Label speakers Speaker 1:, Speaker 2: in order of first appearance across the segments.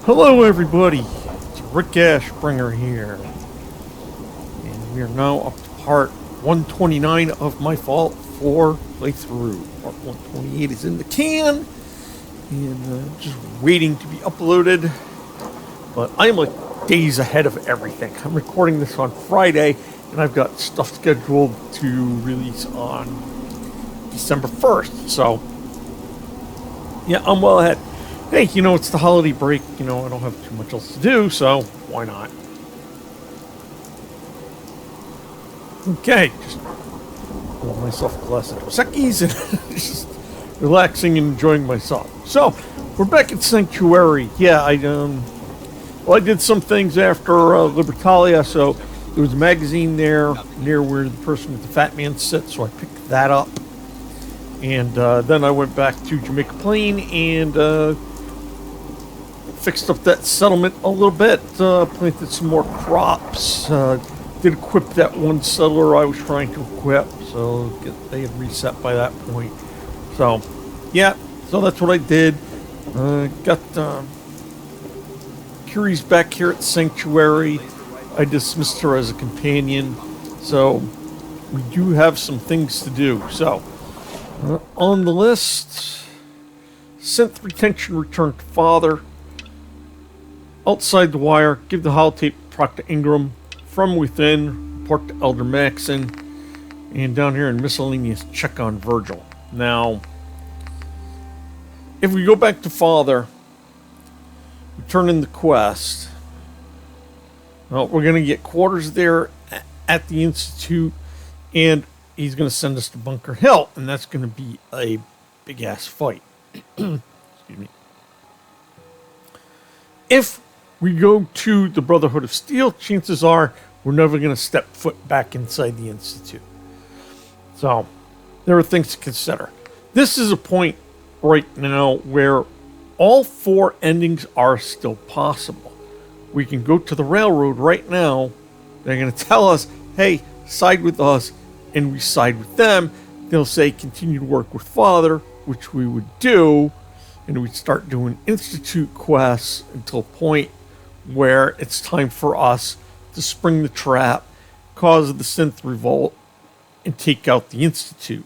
Speaker 1: Hello everybody, it's Rick Ashbringer here, and we are now up to part 129 of my Fallout 4 playthrough. Part 128 is in the can, and just waiting to be uploaded, but I'm like days ahead of everything. I'm recording this on Friday, and I've got stuff scheduled to release on December 1st, so yeah, I'm well ahead. Hey, it's the holiday break, I don't have too much else to do, so why not? Okay, just pour myself a glass of Dos Equis and just relaxing and enjoying myself. So, we're back at Sanctuary. Yeah, I did some things after Libertalia, so there was a magazine there near where the person with the fat man sits, so I picked that up. And then I went back to Jamaica Plain and fixed up that settlement a little bit, planted some more crops, did equip that one settler I was trying to equip, so they had reset by that point. So, yeah, so that's what I did. Got Curie's back here at Sanctuary. I dismissed her as a companion, so we do have some things to do. So, on the list, synth retention returned to Father. Outside the wire, give the holotape proc to Ingram. From within, report to Elder Maxon. And down here in miscellaneous, check on Virgil. Now, if we go back to Father, we turn in the quest. Well, we're going to get quarters there at the Institute, and he's going to send us to Bunker Hill, and that's going to be a big-ass fight. Excuse me. If we go to the Brotherhood of Steel, chances are we're never going to step foot back inside the Institute. So, there are things to consider. This is a point right now where all four endings are still possible. We can go to the railroad right now. They're going to tell us, hey, side with us, and we side with them. They'll say, continue to work with Father, which we would do, and we'd start doing Institute quests until a point where it's time for us to spring the trap, cause the synth revolt, and take out the Institute.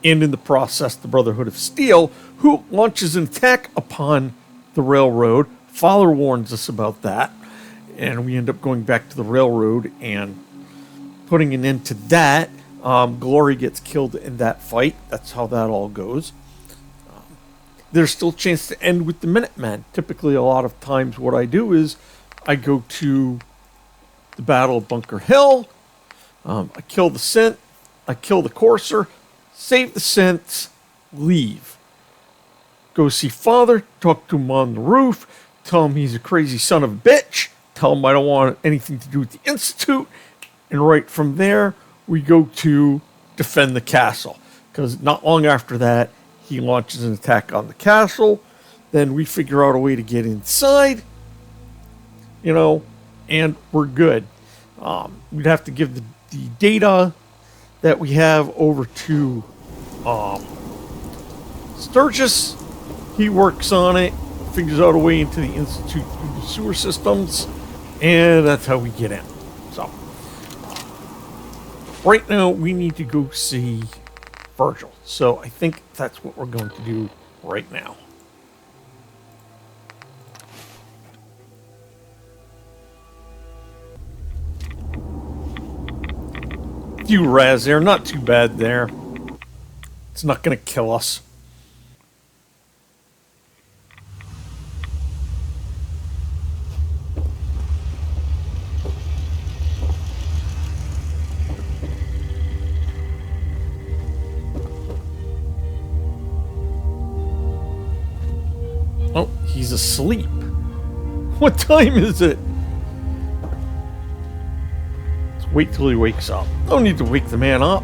Speaker 1: And in the process, the Brotherhood of Steel, who launches an attack upon the railroad. Father warns us about that, and we end up going back to the railroad and putting an end to that. Glory gets killed in that fight. That's how that all goes. There's still a chance to end with the Minutemen. Typically, a lot of times what I do is I go to the Battle of Bunker Hill. I kill the synth. I kill the courser. Save the synths. Leave. Go see Father. Talk to him on the roof. Tell him he's a crazy son of a bitch. Tell him I don't want anything to do with the Institute. And right from there, we go to defend the castle. Because not long after that, he launches an attack on the castle. Then we figure out a way to get inside. And we're good. We'd have to give the data that we have over to Sturgis. He works on it, figures out a way into the Institute through the sewer systems, and that's how we get in. So, right now, we need to go see Virgil. So I think that's what we're going to do right now. Few raz there, not too bad there. It's not going to kill us. Oh, he's asleep. What time is it? Let's wait till he wakes up. No need to wake the man up.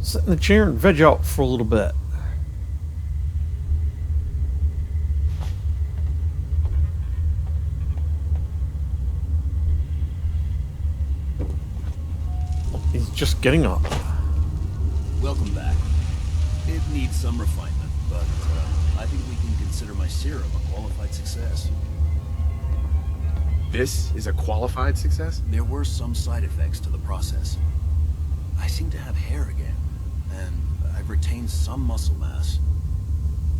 Speaker 1: Sit in the chair and veg out for a little bit. just getting up.
Speaker 2: Welcome back. It needs some refinement, but I think we can consider my serum a qualified success.
Speaker 3: This is a qualified success?
Speaker 2: There were some side effects to the process. I seem to have hair again, and I've retained some muscle mass.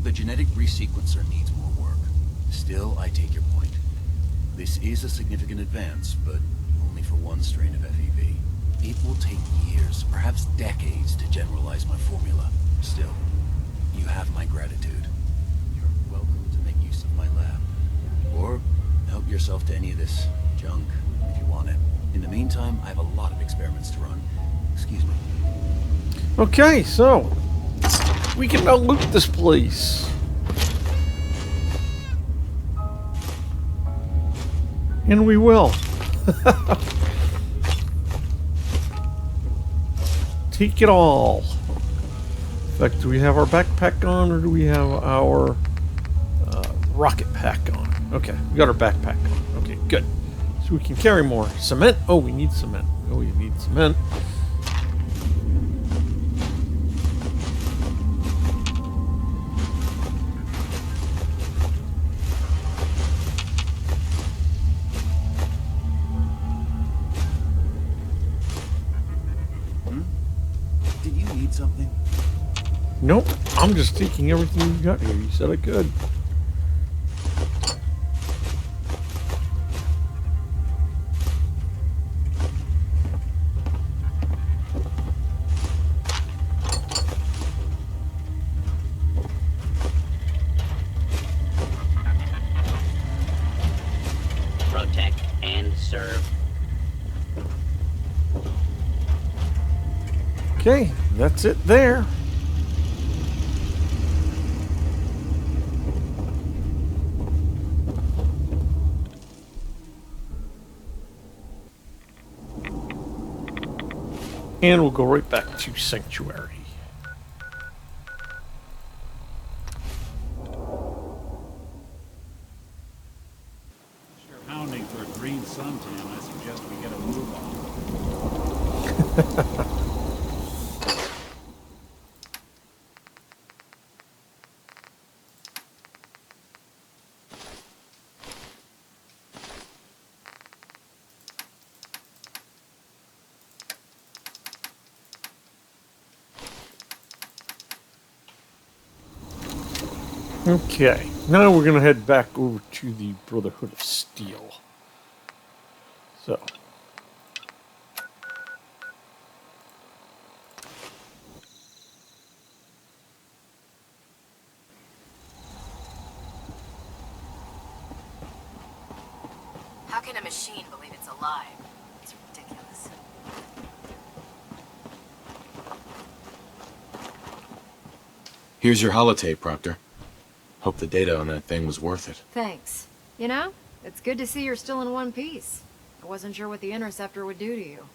Speaker 2: The genetic resequencer needs more work. Still, I take your point. This is a significant advance, but only for one strain of FEV. It will take years, perhaps decades, to generalize my formula. Still, you have my gratitude. You're welcome to make use of my lab. Or help yourself to any of this junk, if you want it. In the meantime, I have a lot of experiments to run. Excuse me.
Speaker 1: Okay, so we can now loot this place. And we will. Take it all. In fact, do we have our backpack on, or do we have our rocket pack on? Okay, we got our backpack on. Okay, good. So we can carry more cement. Oh, we need cement. Oh, we need cement.
Speaker 2: Did you need something?
Speaker 1: Nope, I'm just taking everything you got here. You said I could.
Speaker 4: Protect and serve.
Speaker 1: Okay, that's it there. And we'll go right back to Sanctuary.
Speaker 5: You're hounding for a green suntan. I suggest we get a move on.
Speaker 1: Okay, now we're going to head back over to the Brotherhood of Steel. So.
Speaker 6: How can a machine believe it's alive? It's ridiculous.
Speaker 3: Here's your holotape, Proctor. Hope the data on that thing was worth it.
Speaker 7: Thanks. You know, it's good to see you're still in one piece. I wasn't sure what the interceptor would do to you.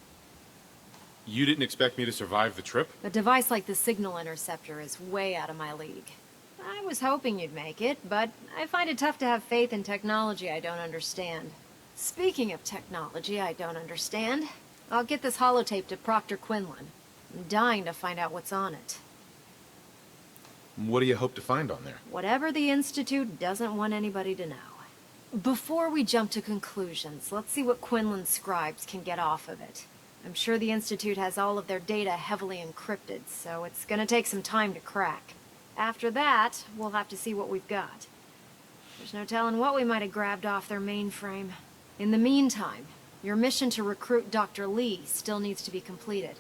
Speaker 8: You didn't expect me to survive the trip?
Speaker 7: A device like the signal interceptor is way out of my league. I was hoping you'd make it, but I find it tough to have faith in technology I don't understand. Speaking of technology I don't understand, I'll get this holotape to Proctor Quinlan. I'm dying to find out what's on it.
Speaker 8: What do you hope to find on there?
Speaker 7: Whatever the Institute doesn't want anybody to know. Before we jump to conclusions, let's see what Quinlan's scribes can get off of it. I'm sure the Institute has all of their data heavily encrypted, so it's gonna take some time to crack. After that, we'll have to see what we've got. There's no telling what we might have grabbed off their mainframe. In the meantime, your mission to recruit Dr. Lee still needs to be completed.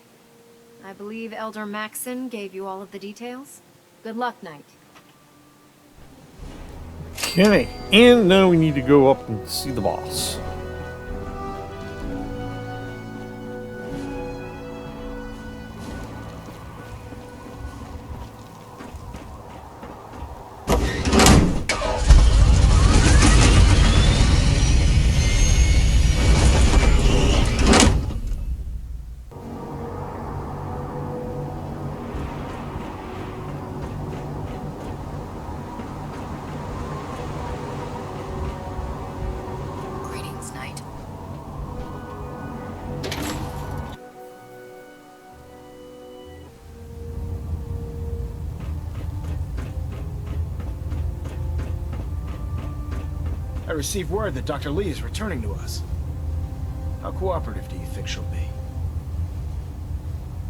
Speaker 7: I believe Elder Maxon gave you all of the details? Good luck, Knight.
Speaker 1: Okay, and now we need to go up and see the boss.
Speaker 9: received word that Dr. Lee is returning to us. How cooperative do you think she'll be?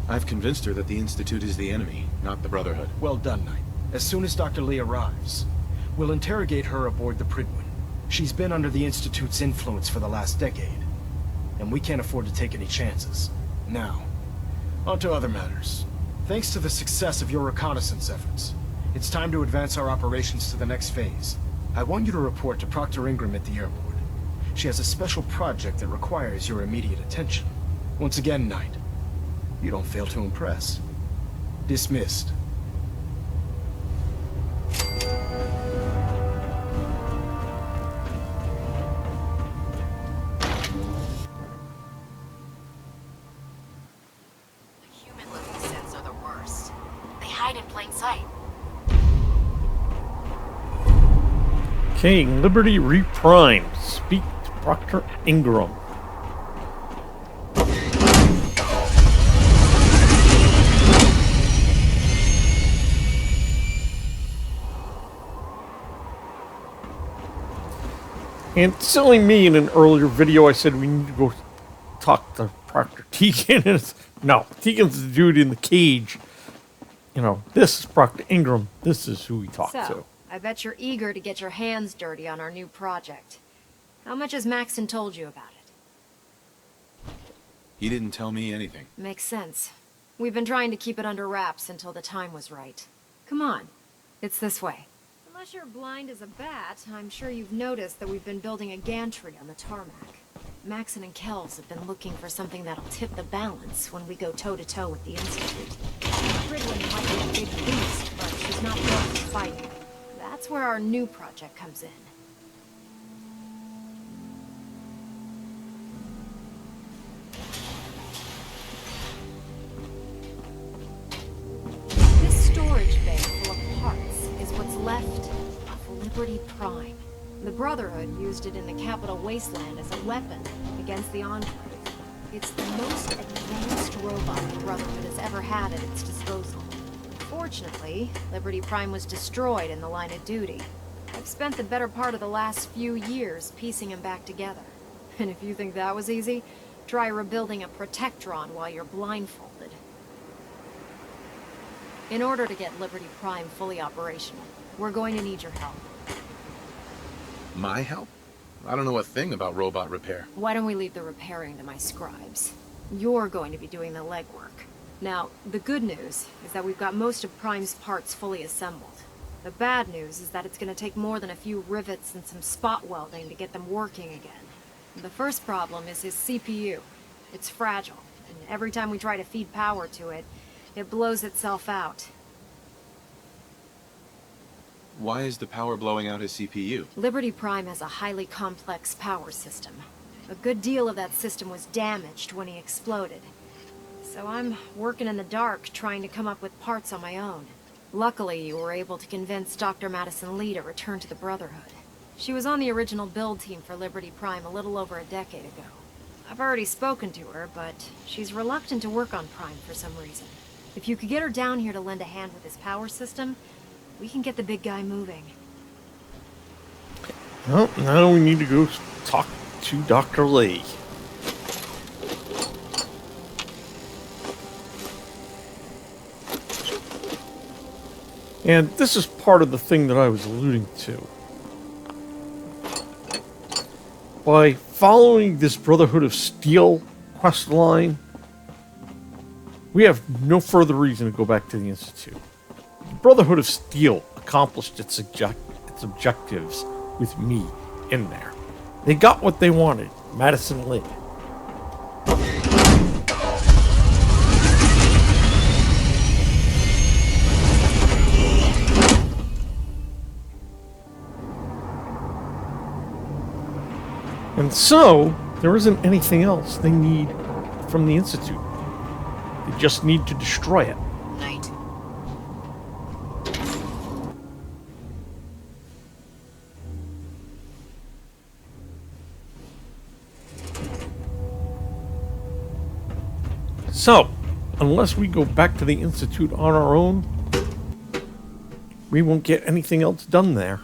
Speaker 8: I've convinced her that the Institute is the enemy, not the Brotherhood.
Speaker 9: Well done, Knight. As soon as Dr. Lee arrives, we'll interrogate her aboard the Pridwin. She's been under the Institute's influence for the last decade, and we can't afford to take any chances. Now, on to other matters. Thanks to the success of your reconnaissance efforts, it's time to advance our operations to the next phase. I want you to report to Proctor Ingram at the airport. She has a special project that requires your immediate attention. Once again, Knight, you don't fail to impress. Dismissed.
Speaker 6: The human-looking synths are the worst. They hide in plain sight.
Speaker 1: Okay, Liberty Reprimed. Speak to Proctor Ingram. And silly me, in an earlier video I said we need to go talk to Proctor Tegan. No, Tegan's the dude in the cage. You know, this is Proctor Ingram. This is who we talk to.
Speaker 7: I bet you're eager to get your hands dirty on our new project. How much has Maxon told you about it?
Speaker 8: He didn't tell me anything.
Speaker 7: Makes sense. We've been trying to keep it under wraps until the time was right. Come on. It's this way. Unless you're blind as a bat, I'm sure you've noticed that we've been building a gantry on the tarmac. Maxon and Kells have been looking for something that'll tip the balance when we go toe-to-toe with the Institute. Pridwin might be a big beast, but she's not built for fighting. That's where our new project comes in. This storage bay full of parts is what's left of Liberty Prime. The Brotherhood used it in the Capital Wasteland as a weapon against the Enclave. It's the most advanced robot the Brotherhood has ever had at its disposal. Fortunately, Liberty Prime was destroyed in the line of duty. I've spent the better part of the last few years piecing him back together. And if you think that was easy, try rebuilding a Protectron while you're blindfolded. In order to get Liberty Prime fully operational, we're going to need your help.
Speaker 8: My help? I don't know a thing about robot repair.
Speaker 7: Why don't we leave the repairing to my scribes? You're going to be doing the legwork. Now, the good news is that we've got most of Prime's parts fully assembled. The bad news is that it's going to take more than a few rivets and some spot welding to get them working again. The first problem is his CPU. It's fragile, and every time we try to feed power to it, it blows itself out.
Speaker 8: Why is the power blowing out his CPU?
Speaker 7: Liberty Prime has a highly complex power system. A good deal of that system was damaged when he exploded. So I'm working in the dark, trying to come up with parts on my own. Luckily, you were able to convince Dr. Madison Lee to return to the Brotherhood. She was on the original build team for Liberty Prime a little over a decade ago. I've already spoken to her, but she's reluctant to work on Prime for some reason. If you could get her down here to lend a hand with his power system, we can get the big guy moving.
Speaker 1: Well, now we need to go talk to Dr. Lee. And this is part of the thing that I was alluding to. By following this Brotherhood of Steel quest line, we have no further reason to go back to the Institute. The Brotherhood of Steel accomplished its objectives with me in there. They got what they wanted, Madison Lee. And so, there isn't anything else they need from the Institute. They just need to destroy it.
Speaker 6: Knight.
Speaker 1: So, unless we go back to the Institute on our own, we won't get anything else done there.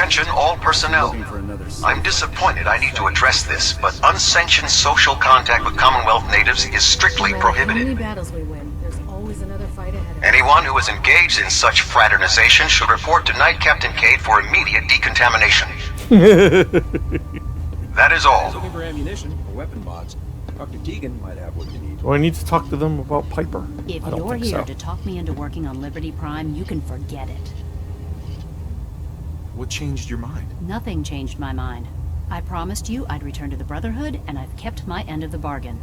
Speaker 10: Attention all personnel.
Speaker 2: Looking for another
Speaker 10: I'm disappointed I need to address this, but unsanctioned social contact with Commonwealth natives is strictly
Speaker 7: No matter how many
Speaker 10: prohibited.
Speaker 7: battles we win, there's always another fight ahead of us.
Speaker 10: Anyone who is engaged in such fraternization should report to Knight Captain Cade for immediate decontamination. That is all.
Speaker 2: Looking for ammunition or weapon mods. Dr. Deegan might have what you need.
Speaker 1: Do I need to talk to them about Piper?
Speaker 11: If
Speaker 1: I don't
Speaker 11: you're
Speaker 1: think
Speaker 11: here
Speaker 1: so.
Speaker 11: to talk me into working on Liberty Prime, you can forget it.
Speaker 8: What changed your mind?
Speaker 11: Nothing changed my mind. I promised you I'd return to the Brotherhood, and I've kept my end of the bargain.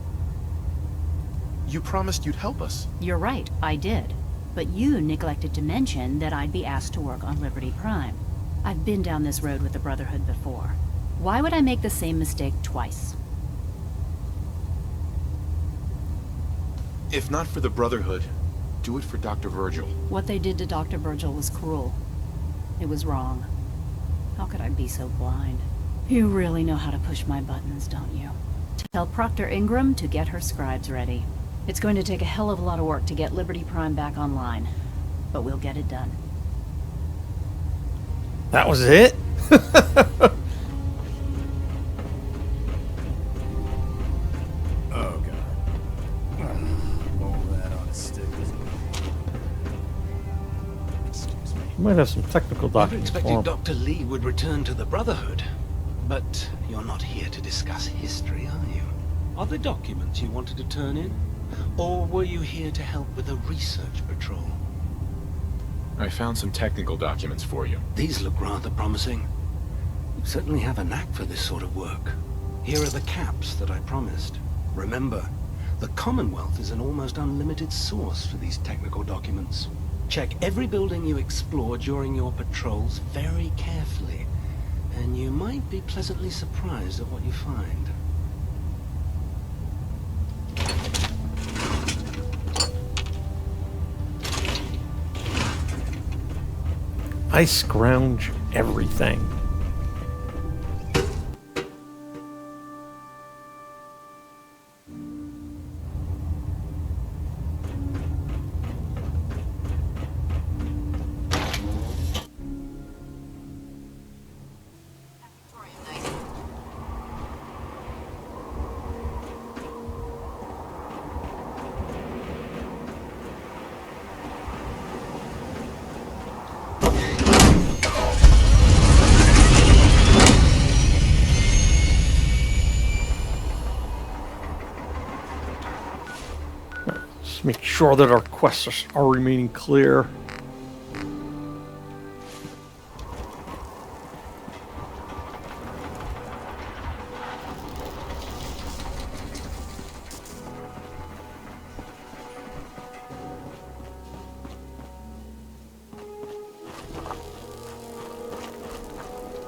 Speaker 8: You promised you'd help us.
Speaker 11: You're right, I did. But you neglected to mention that I'd be asked to work on Liberty Prime. I've been down this road with the Brotherhood before. Why would I make the same mistake twice?
Speaker 8: If not for the Brotherhood, do it for Dr. Virgil.
Speaker 11: What they did to Dr. Virgil was cruel. It was wrong. How could I be so blind? You really know how to push my buttons, don't you? Tell Proctor Ingram to get her scribes ready. It's going to take a hell of a lot of work to get Liberty Prime back online, but we'll get it done.
Speaker 1: That was it?
Speaker 2: Oh, God. All that on a stick, isn't it? Excuse me.
Speaker 1: You might have some technical
Speaker 12: You
Speaker 1: documents for
Speaker 12: expected
Speaker 1: him.
Speaker 12: Dr. Lee would return to the Brotherhood. But you're not here to discuss history, are you? Are there documents you wanted to turn in? Or were you here to help with a research patrol?
Speaker 3: I found some technical documents for you.
Speaker 12: These look rather promising. You certainly have a knack for this sort of work. Here are the caps that I promised. Remember, the Commonwealth is an almost unlimited source for these technical documents. Check every building you explore during your patrols very carefully, and you might be pleasantly surprised at what you find.
Speaker 1: I scrounge everything. Just make sure that our quests are remaining clear.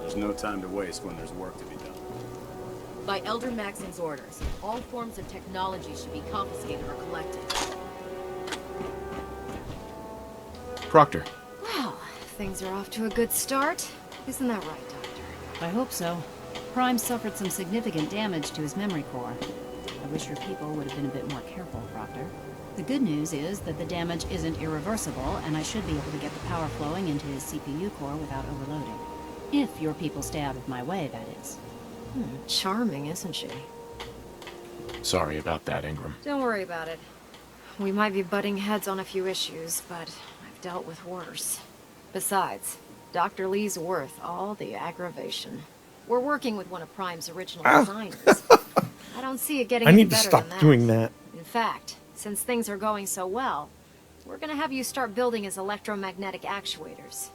Speaker 2: There's no time to waste when there's work to be done.
Speaker 6: By Elder Maxon's orders, all forms of technology should be confiscated or collected.
Speaker 3: Proctor,
Speaker 7: Well, things are off to a good start. Isn't that right, Doctor?
Speaker 11: I hope so. Prime suffered some significant damage to his memory core. I wish your people would have been a bit more careful, Proctor. The good news is that the damage isn't irreversible, and I should be able to get the power flowing into his CPU core without overloading. If your people stay out of my way, that is.
Speaker 7: Charming, isn't she?
Speaker 3: sorry about that, Ingram.
Speaker 7: Don't worry about it. We might be butting heads on a few issues, but I've dealt with worse. Besides, Dr. Lee's worth all the aggravation. We're working with one of Prime's original designers. I don't see it getting
Speaker 1: I
Speaker 7: any
Speaker 1: need to
Speaker 7: better
Speaker 1: stop
Speaker 7: than
Speaker 1: doing that.
Speaker 7: In fact, since things are going so well, we're gonna have you start building his electromagnetic actuators.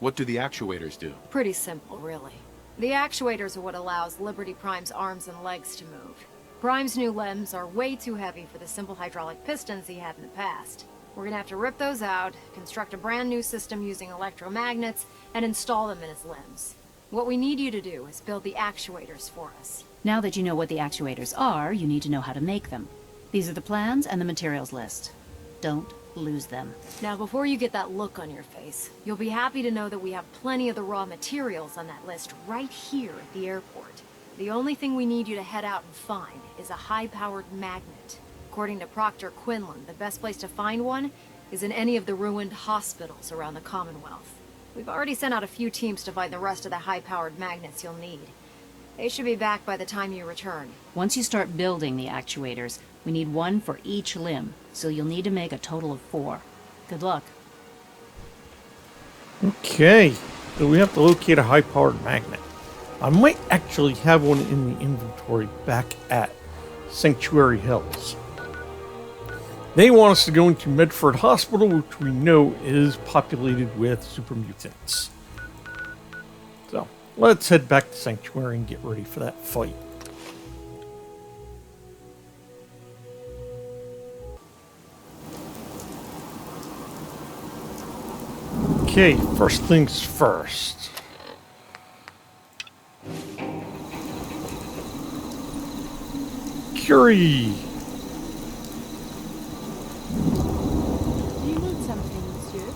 Speaker 3: What do the actuators do?
Speaker 7: Pretty simple, really. The actuators are what allows Liberty Prime's arms and legs to move. Prime's new limbs are way too heavy for the simple hydraulic pistons he had in the past. We're gonna have to rip those out, construct a brand new system using electromagnets, and install them in his limbs. What we need you to do is build the actuators for us.
Speaker 11: Now that you know what the actuators are, you need to know how to make them. These are the plans and the materials list. Don't lose them.
Speaker 7: Now, before you get that look on your face, you'll be happy to know that we have plenty of the raw materials on that list right here at the airport. The only thing we need you to head out and find is a high-powered magnet. According to Proctor Quinlan, the best place to find one is in any of the ruined hospitals around the Commonwealth. We've already sent out a few teams to find the rest of the high-powered magnets you'll need. They should be back by the time you return.
Speaker 11: Once you start building the actuators, we need one for each limb, so you'll need to make a total of 4. Good luck.
Speaker 1: Okay, so we have to locate a high-powered magnet. I might actually have one in the inventory back at Sanctuary Hills. They want us to go into Medford Hospital, which we know is populated with super mutants. So, let's head back to Sanctuary and get ready for that fight. Okay, first things first. Curie!
Speaker 13: Do you need something, monsieur?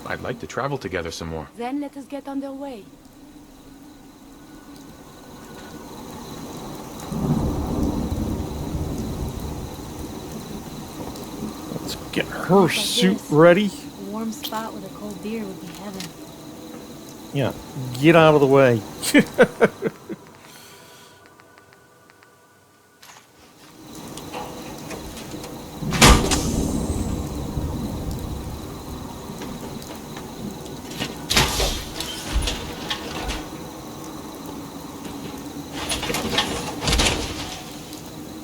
Speaker 3: I'd like to travel together some more.
Speaker 13: Then let us get underway.
Speaker 1: Let's get her suit ready.
Speaker 13: A warm spot with a cold beer would be heaven.
Speaker 1: Yeah, get out of the way.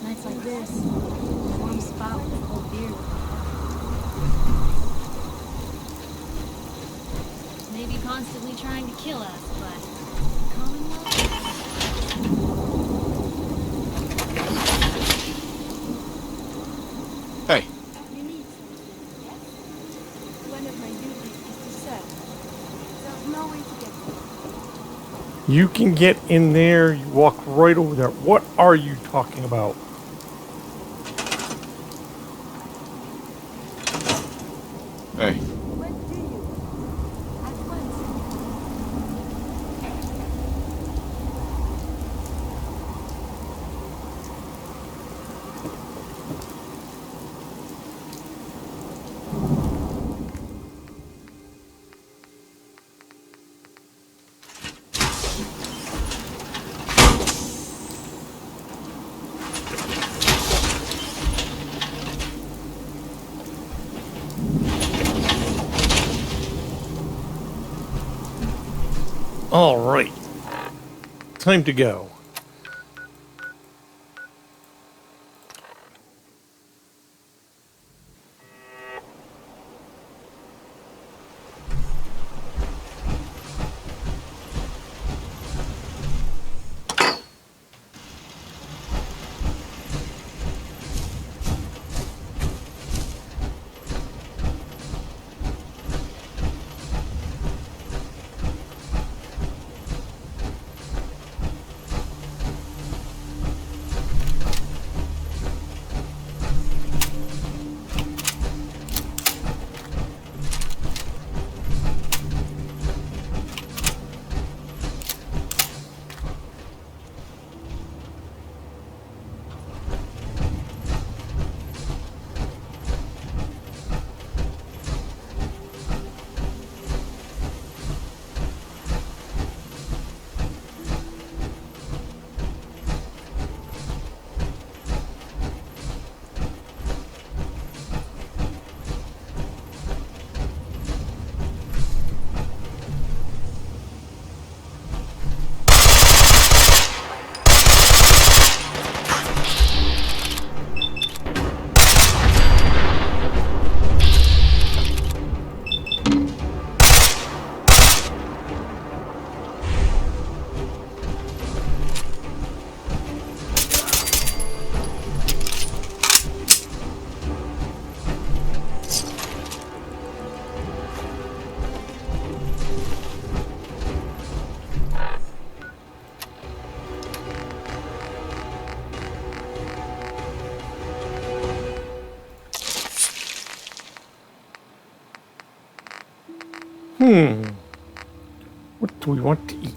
Speaker 13: Nights like this, a warm spot with a cold beer. Maybe constantly trying to kill us, but Commonwealth?
Speaker 3: Hey,
Speaker 13: You need something, yes? One of my duties is to serve. There's no way to get there.
Speaker 1: You can get in there, you walk right over there. What are you talking about?
Speaker 3: hey.
Speaker 13: What do you? At once.
Speaker 1: All right. Time to go. What do we want to eat?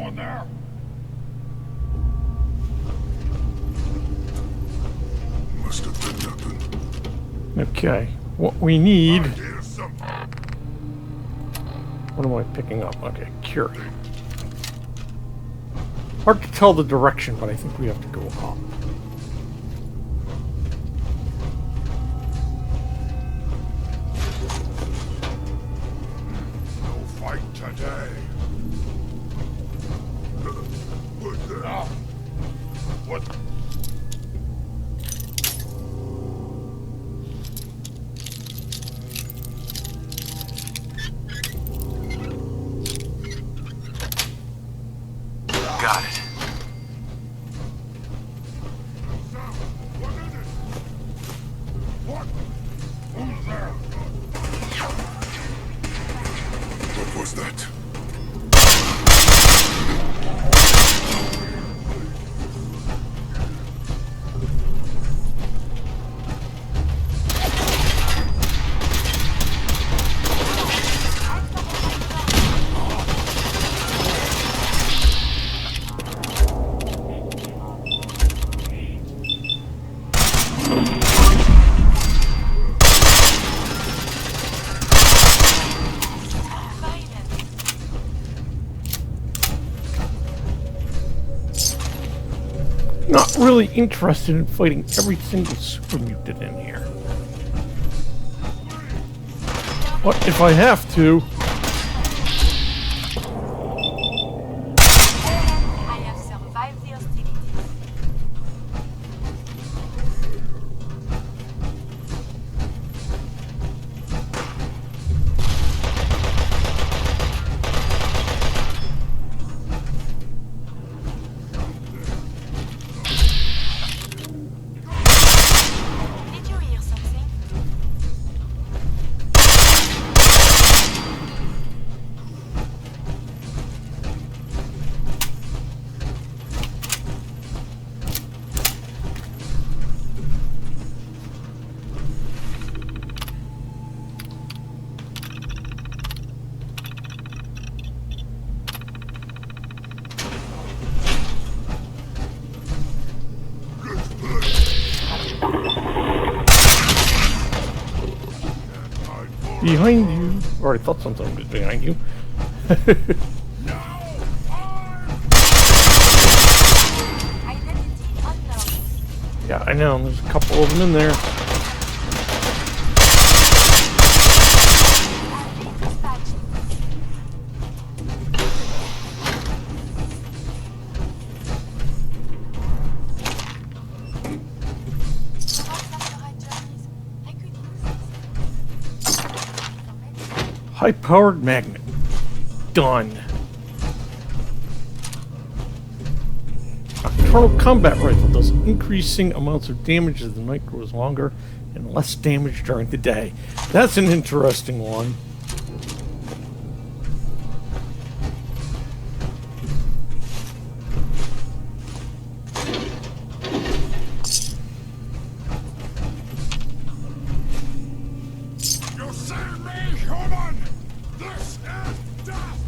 Speaker 14: Someone there? Must have been nothing.
Speaker 1: Okay, what we need...
Speaker 14: I hear something.
Speaker 1: What am I picking up? Okay, Curie. Hard to tell the direction, but I think we have to go up.
Speaker 14: No fight today. What's that? Ah. What?
Speaker 10: Got it.
Speaker 14: What is it? What? Who's there? What was that?
Speaker 1: Not really interested in fighting every single super mutant in here. But if I have to...
Speaker 13: I have survived the hostilities. Did you hear something?
Speaker 1: Behind you. Or I thought something was behind you.
Speaker 13: Identity unknown.
Speaker 1: Yeah, I know. There's a couple of them in there.
Speaker 13: Dispatched. I could use this.
Speaker 1: High-powered magnet. Done. Nocturnal combat rifle does increasing amounts of damage as the night grows longer and less damage during the day. That's an interesting one.
Speaker 14: You see me, human? This is death!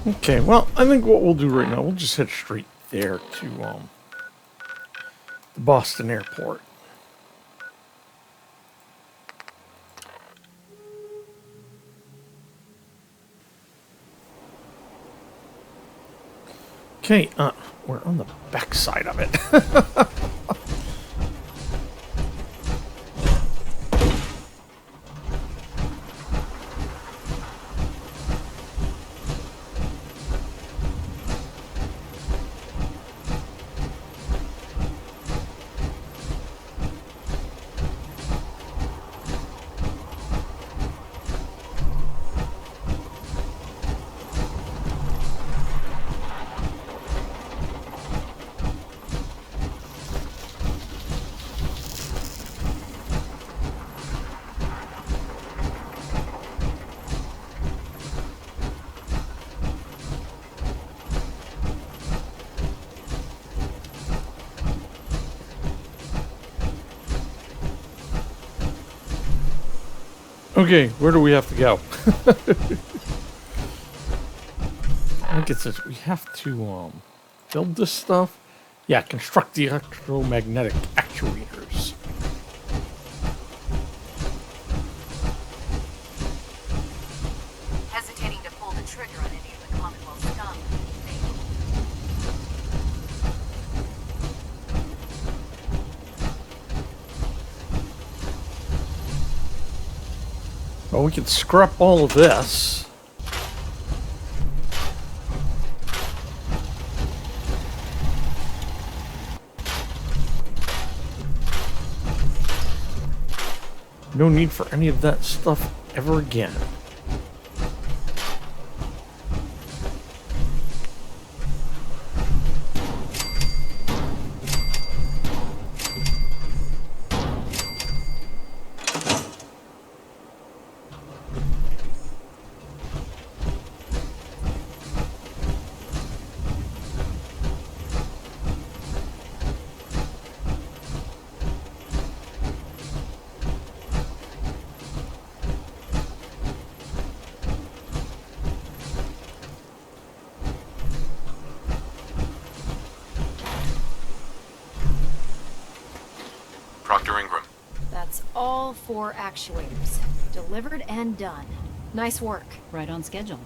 Speaker 1: Okay, well, I think what we'll do right now, we'll just head straight there to the Boston airport. Okay, we're on the back side of it. Okay, where do we have to go? I think it says we have to build this stuff. Yeah, construct the electromagnetic actuators.
Speaker 6: Hesitating to pull the trigger on any of the Commonwealth scum.
Speaker 1: Well, we can scrap all of this. No need for any of that stuff ever again.
Speaker 3: Proctor Ingram.
Speaker 7: That's all 4 actuators. Delivered and done. Nice work.
Speaker 11: Right on schedule.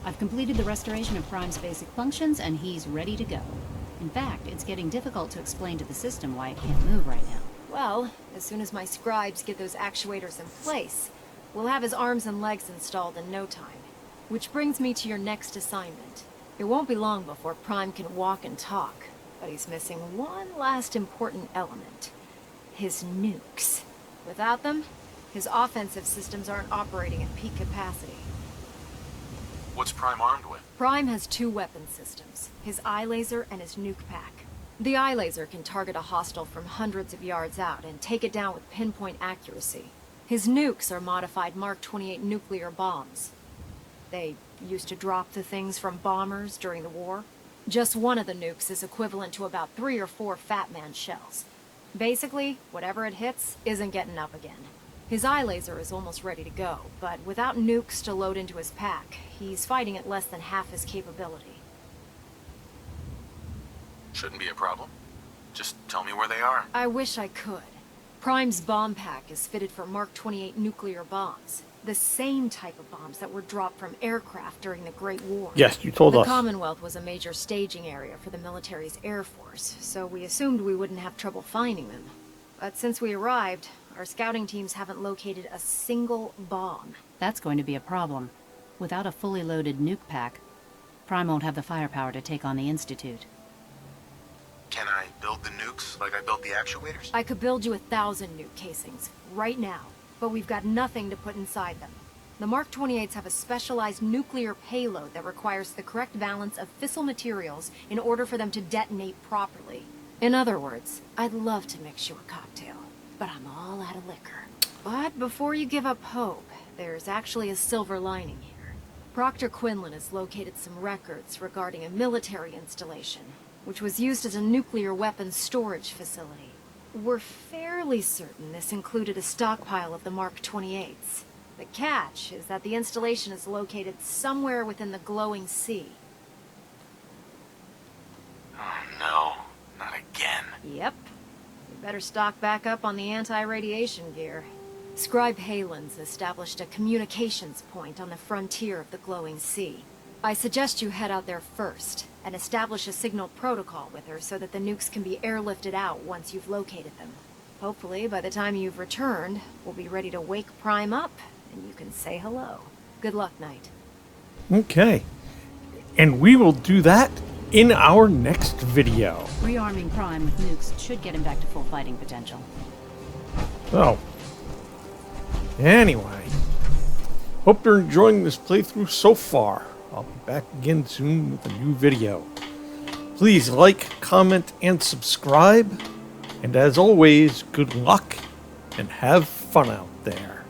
Speaker 11: I've completed the restoration of Prime's basic functions, and he's ready to go. In fact, it's getting difficult to explain to the system why it can't move right now.
Speaker 7: Well, as soon as my scribes get those actuators in place, we'll have his arms and legs installed in no time. Which brings me to your next assignment. It won't be long before Prime can walk and talk, but he's missing one last important element. His nukes. Without them, his offensive systems aren't operating at peak capacity.
Speaker 3: What's Prime armed with?
Speaker 7: Prime has 2 weapon systems, his eye laser and his nuke pack. The eye laser can target a hostile from hundreds of yards out and take it down with pinpoint accuracy. His nukes are modified Mark 28 nuclear bombs. They used to drop the things from bombers during the war. Just one of the nukes is equivalent to about 3 or 4 Fat Man shells. Basically, whatever it hits isn't getting up again. His eye laser is almost ready to go, but without nukes to load into his pack, he's fighting at less than half his capability.
Speaker 3: Shouldn't be a problem. Just tell me where they are.
Speaker 7: I wish I could. Prime's bomb pack is fitted for Mark 28 nuclear bombs. The same type of bombs that were dropped from aircraft during the Great War.
Speaker 1: Yes, you told us.
Speaker 7: The Commonwealth was a major staging area for the military's air force, so we assumed we wouldn't have trouble finding them. But since we arrived, our scouting teams haven't located a single bomb.
Speaker 11: That's going to be a problem. Without a fully loaded nuke pack, Prime won't have the firepower to take on the Institute.
Speaker 3: Can I build the nukes like I built the actuators?
Speaker 7: I could build you 1,000 nuke casings, right now, but we've got nothing to put inside them. The Mark 28s have a specialized nuclear payload that requires the correct balance of fissile materials in order for them to detonate properly. In other words, I'd love to mix you a cocktail, but I'm all out of liquor. But before you give up hope, there's actually a silver lining here. Proctor Quinlan has located some records regarding a military installation, which was used as a nuclear weapons storage facility. We're fairly certain this included a stockpile of the Mark 28s. The catch is that the installation is located somewhere within the glowing sea.
Speaker 3: Oh no, not again.
Speaker 7: Yep. We better stock back up on the anti-radiation gear. Scribe Halen's established a communications point on the frontier of the glowing sea. I suggest you head out there first, and establish a signal protocol with her so that the nukes can be airlifted out once you've located them. Hopefully, by the time you've returned, we'll be ready to wake Prime up, and you can say hello. Good luck, Knight.
Speaker 1: Okay. And we will do that in our next video.
Speaker 11: Rearming Prime with nukes should get him back to full fighting potential.
Speaker 1: So, anyway, hope you're enjoying this playthrough so far. I'll be back again soon with a new video. Please like, comment, and subscribe. And as always, good luck and have fun out there.